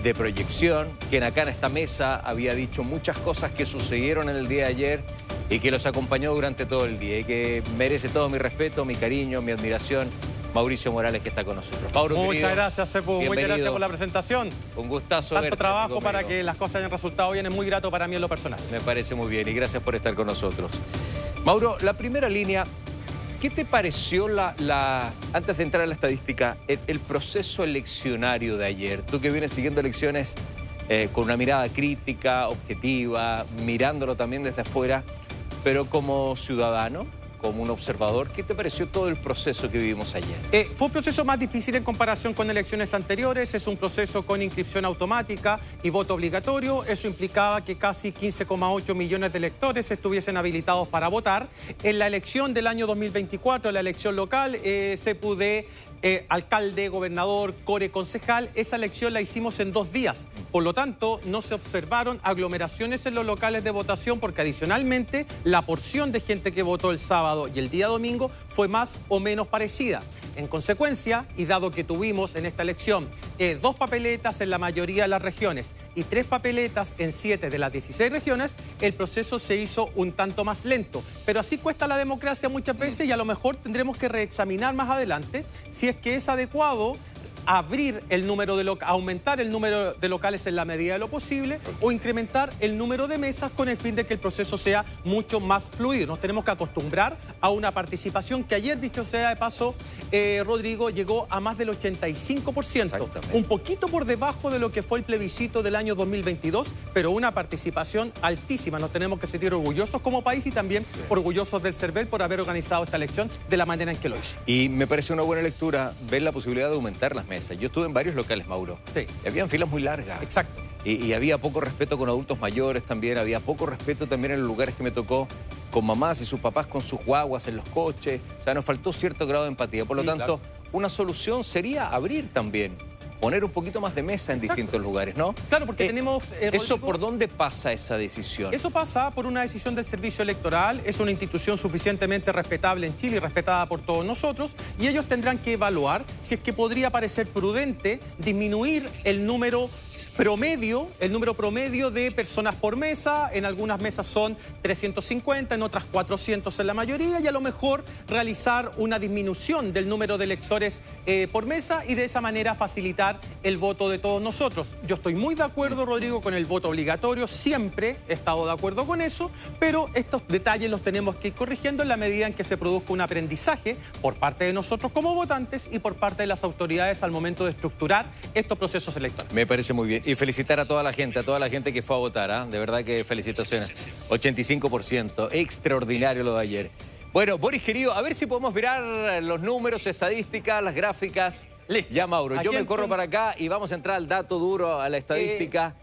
de proyección, quien acá en esta mesa había dicho muchas cosas que sucedieron en el día de ayer y que los acompañó durante todo el día y que merece todo mi respeto, mi cariño, mi admiración. Mauricio Morales, que está con nosotros. Mauro, muchas querido, gracias, Sepu. bienvenido. Muchas gracias por la presentación. Un gustazo Tanto verte, trabajo amigo para mío. que las cosas hayan resultado bien. Es muy grato para mí en lo personal. Me parece muy bien y gracias por estar con nosotros. Mauro, la primera línea, ¿qué te pareció antes de entrar a la estadística, el proceso eleccionario de ayer? Tú que vienes siguiendo elecciones con una mirada crítica, objetiva, mirándolo también desde afuera, pero como ciudadano, como un observador, ¿qué te pareció todo el proceso que vivimos ayer? Fue un proceso más difícil en comparación con elecciones anteriores. Es un proceso con inscripción automática y voto obligatorio. Eso implicaba que casi 15,8 millones de electores estuviesen habilitados para votar. En la elección del año 2024, la elección local, CPUD, alcalde, gobernador, core, concejal, esa elección la hicimos en 2 días. Por lo tanto, no se observaron aglomeraciones en los locales de votación porque adicionalmente la porción de gente que votó el sábado y el día domingo fue más o menos parecida. En consecuencia, y dado que tuvimos en esta elección 2 papeletas en la mayoría de las regiones y 3 papeletas en 7 de las 16 regiones, el proceso se hizo un tanto más lento. Pero así cuesta la democracia muchas veces y a lo mejor tendremos que reexaminar más adelante si es que es adecuado abrir el número aumentar el número de locales en la medida de lo posible o incrementar el número de mesas con el fin de que el proceso sea mucho más fluido. Nos tenemos que acostumbrar a una participación que ayer, dicho sea de paso, Rodrigo, llegó a más del 85%. Un poquito por debajo de lo que fue el plebiscito del año 2022, pero una participación altísima. Nos tenemos que sentir orgullosos como país y también orgullosos del CERVEL por haber organizado esta elección de la manera en que lo hizo. Y me parece una buena lectura ver la posibilidad de aumentar las mesas. Yo estuve en varios locales, Mauro. Sí. Y habían filas muy largas. Exacto. Y había poco respeto con adultos mayores también. Había poco respeto también en los lugares que me tocó con mamás y sus papás con sus guaguas en los coches. O sea, nos faltó cierto grado de empatía. Por lo tanto, una solución sería abrir también, poner un poquito más de mesa en distintos lugares, ¿no? Claro, porque tenemos... ¿Eso Rodrigo, por dónde pasa esa decisión? Eso pasa por una decisión del Servicio Electoral. Es una institución suficientemente respetable en Chile y respetada por todos nosotros. Y ellos tendrán que evaluar si es que podría parecer prudente disminuir el número promedio de personas por mesa. En algunas mesas son 350, en otras 400 en la mayoría. Y a lo mejor realizar una disminución del número de electores por mesa y de esa manera facilitar el voto de todos nosotros. Yo estoy muy de acuerdo, Rodrigo, con el voto obligatorio. Siempre he estado de acuerdo con eso, pero estos detalles los tenemos que ir corrigiendo en la medida en que se produzca un aprendizaje por parte de nosotros como votantes y por parte de las autoridades al momento de estructurar estos procesos electorales. Me parece muy bien. Y felicitar a toda la gente que fue a votar, ¿eh? De verdad que felicitaciones. 85%. Extraordinario lo de ayer. Bueno, Boris, querido, a ver si podemos mirar los números, estadísticas, las gráficas. Listo. Ya, Mauro, yo me corro para acá y vamos a entrar al dato duro, a la estadística.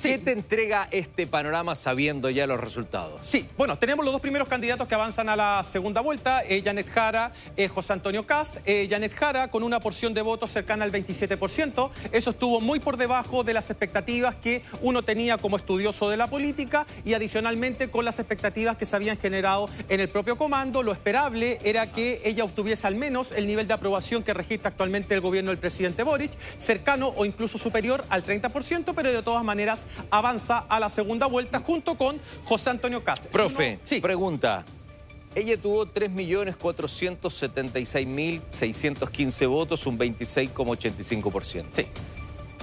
¿Qué te entrega este panorama sabiendo ya los resultados? Sí, bueno, tenemos los 2 primeros candidatos que avanzan a la segunda vuelta, Janet Jara, José Antonio Kast. Janet Jara con una porción de votos cercana al 27%. Eso estuvo muy por debajo de las expectativas que uno tenía como estudioso de la política y adicionalmente con las expectativas que se habían generado en el propio comando. Lo esperable era que ella obtuviese al menos el nivel de aprobación que registra actualmente el gobierno del presidente Boric, cercano o incluso superior al 30%, pero de todas maneras avanza a la segunda vuelta junto con José Antonio Kast. Profe, Sí. pregunta. Ella tuvo 3.476.615 votos, un 26,85%. Sí.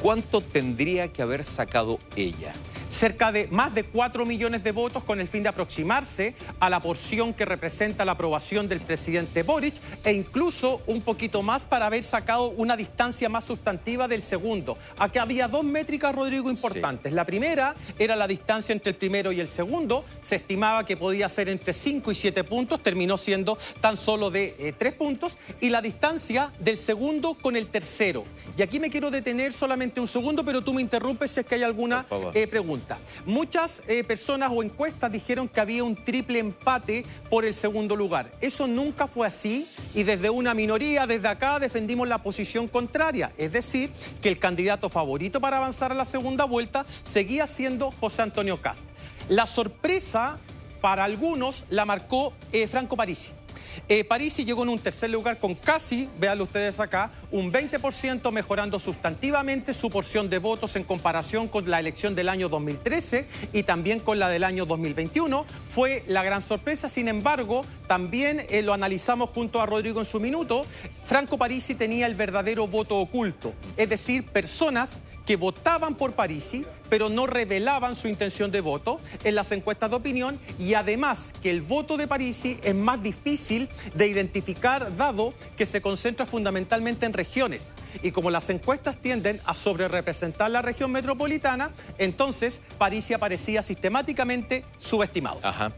¿Cuánto tendría que haber sacado ella? Cerca de más de 4 millones de votos con el fin de aproximarse a la porción que representa la aprobación del presidente Boric e incluso un poquito más para haber sacado una distancia más sustantiva del segundo. Aquí había 2 métricas, Rodrigo, importantes. Sí. La primera era la distancia entre el primero y el segundo. Se estimaba que podía ser entre 5 y 7 puntos, terminó siendo tan solo de 3 puntos. Y la distancia del segundo con el tercero. Y aquí me quiero detener solamente un segundo, pero tú me interrumpes si es que hay alguna pregunta. Muchas personas o encuestas dijeron que había un triple empate por el segundo lugar. Eso nunca fue así y desde una minoría, desde acá, defendimos la posición contraria. Es decir, que el candidato favorito para avanzar a la segunda vuelta seguía siendo José Antonio Kast. La sorpresa para algunos la marcó Franco Parisi. Parisi llegó en un tercer lugar con casi, véanlo ustedes acá, un 20%, mejorando sustantivamente su porción de votos en comparación con la elección del año 2013 y también con la del año 2021. Fue la gran sorpresa. Sin embargo, también lo analizamos junto a Rodrigo en su minuto. Franco Parisi tenía el verdadero voto oculto, es decir, personas que votaban por Parisi, pero no revelaban su intención de voto en las encuestas de opinión, y además que el voto de Parisi es más difícil de identificar, dado que se concentra fundamentalmente en regiones. Y como las encuestas tienden a sobrerepresentar la región metropolitana, entonces Parisi aparecía sistemáticamente subestimado. Ajá.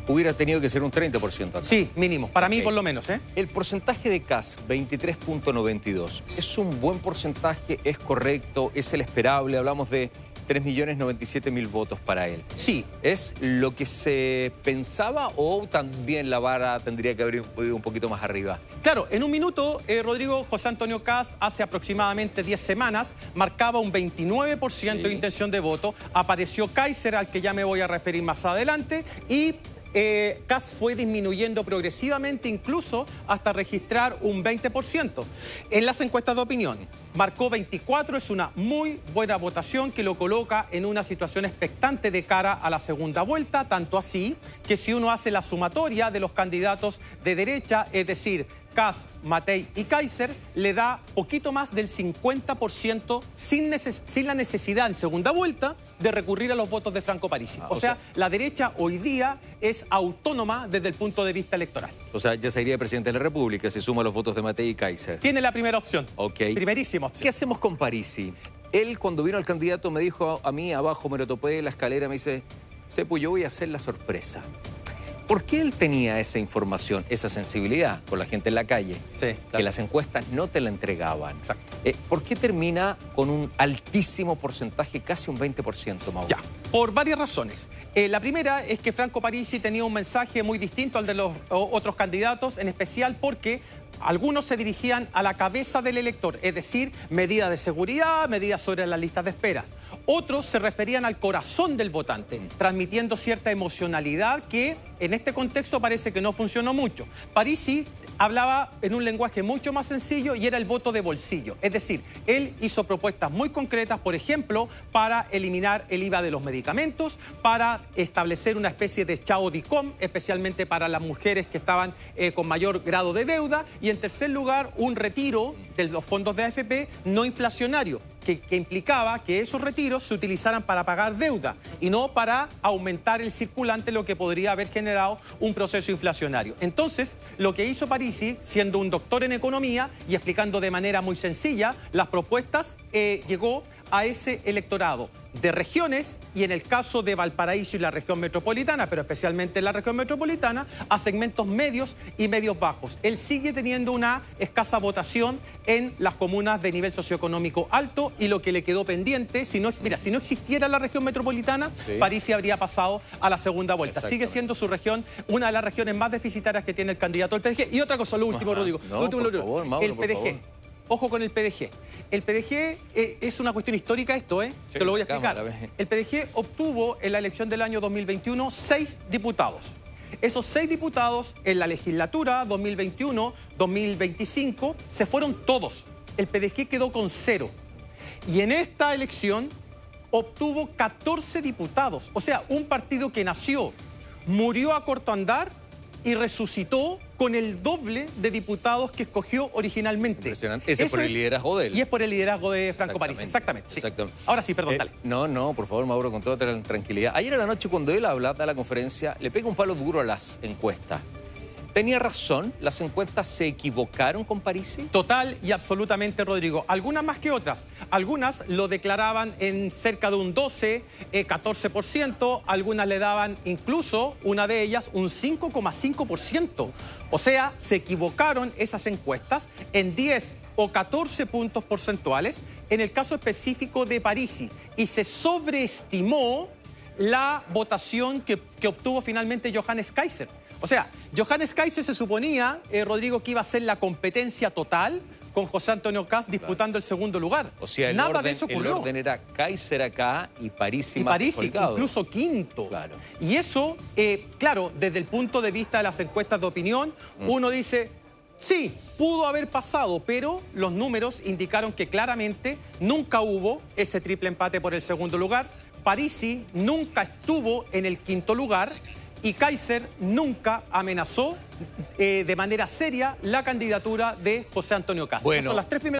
Hubiera tenido que ser un 30% acá. Sí, mínimo. Para mí, por lo menos, ¿eh? El porcentaje de Kast, 23.92. ¿Es un buen porcentaje? ¿Es correcto? ¿Es el esperable? Hablamos de 3.097.000 votos para él. Sí. ¿Es lo que se pensaba o también la vara tendría que haber ido un poquito más arriba? Claro, en un minuto, Rodrigo, José Antonio Kast, hace aproximadamente 10 semanas, marcaba un 29% de intención de voto. Apareció Kaiser, al que ya me voy a referir más adelante, y Kast fue disminuyendo progresivamente, incluso hasta registrar un 20%. En las encuestas de opinión, marcó 24, es una muy buena votación que lo coloca en una situación expectante de cara a la segunda vuelta, tanto así que si uno hace la sumatoria de los candidatos de derecha, es decir, Kast, Matei y Kaiser, le da poquito más del 50% sin la necesidad en segunda vuelta de recurrir a los votos de Franco Parisi. O sea, la derecha hoy día es autónoma desde el punto de vista electoral. O sea, ya sería presidente de la República si suma los votos de Matei y Kaiser. Tiene la primera opción. Ok. Primerísima opción. ¿Qué hacemos con Parisi? Él, cuando vino al candidato, me dijo a mí, abajo, me lo topé en la escalera, me dice, Sepu, yo voy a hacer la sorpresa. ¿Por qué él tenía esa información, esa sensibilidad con la gente en la calle? Sí, claro. Que las encuestas no te la entregaban. Exacto. ¿Por qué termina con un altísimo porcentaje, casi un 20%, Mauro? Ya, por varias razones. La primera es que Franco Parisi tenía un mensaje muy distinto al de los otros candidatos, en especial porque algunos se dirigían a la cabeza del elector, es decir, medidas de seguridad, medidas sobre las listas de esperas. Otros se referían al corazón del votante, transmitiendo cierta emocionalidad que en este contexto parece que no funcionó mucho. Parisi hablaba en un lenguaje mucho más sencillo y era el voto de bolsillo. Es decir, él hizo propuestas muy concretas, por ejemplo, para eliminar el IVA de los medicamentos, para establecer una especie de Chao DICOM, especialmente para las mujeres que estaban con mayor grado de deuda, y en tercer lugar, un retiro de los fondos de AFP no inflacionario, que implicaba que esos retiros se utilizaran para pagar deuda y no para aumentar el circulante, lo que podría haber generado un proceso inflacionario. Entonces, lo que hizo Parisi, siendo un doctor en economía y explicando de manera muy sencilla las propuestas, llegó a ese electorado de regiones y, en el caso de Valparaíso y la región metropolitana, pero especialmente en la región metropolitana, a segmentos medios y medios bajos. Él sigue teniendo una escasa votación en las comunas de nivel socioeconómico alto, y lo que le quedó pendiente, si no existiera la región metropolitana, sí, Parisi habría pasado a la segunda vuelta. Sigue siendo su región una de las regiones más deficitarias que tiene el candidato del PDG. Y otra cosa, lo último, Rodrigo. No, por favor, Mauro, el PDG. Ojo con el PDG. El PDG es una cuestión histórica esto, ¿eh? Sí, te lo voy a explicar. El PDG obtuvo en la elección del año 2021 6 diputados. Esos 6 diputados en la legislatura 2021-2025 se fueron todos. El PDG quedó con 0. Y en esta elección obtuvo 14 diputados. O sea, un partido que nació, murió a corto andar y resucitó con el doble de diputados que escogió originalmente. Impresionante. Ese es por el liderazgo de él. Y es por el liderazgo de Franco Parisi. Exactamente. Sí. Ahora sí, perdón, dale. No, por favor, Mauro, con toda tranquilidad. Ayer a la noche, cuando él habla, da la conferencia, le pega un palo duro a las encuestas. ¿Tenía razón? ¿Las encuestas se equivocaron con Parisi? Total y absolutamente, Rodrigo. Algunas más que otras. Algunas lo declaraban en cerca de un 12, 14%. Algunas le daban incluso, una de ellas, un 5,5%. O sea, se equivocaron esas encuestas en 10 o 14 puntos porcentuales en el caso específico de Parisi. Y se sobreestimó la votación que obtuvo finalmente Johannes Kaiser. O sea, Johannes Kaiser se suponía, Rodrigo, que iba a ser la competencia total con José Antonio Kast disputando el segundo lugar. O sea, nada de eso ocurrió. el orden era Kaiser acá y Parisi Y más Parisi descolgado. incluso quinto. Claro. Y eso, claro, desde el punto de vista de las encuestas de opinión, uno dice, sí, pudo haber pasado, pero los números indicaron que claramente nunca hubo ese triple empate por el segundo lugar. Parisi nunca estuvo en el quinto lugar y Kaiser nunca amenazó de manera seria la candidatura de José Antonio Kast. Bueno. Esas son las tres primeras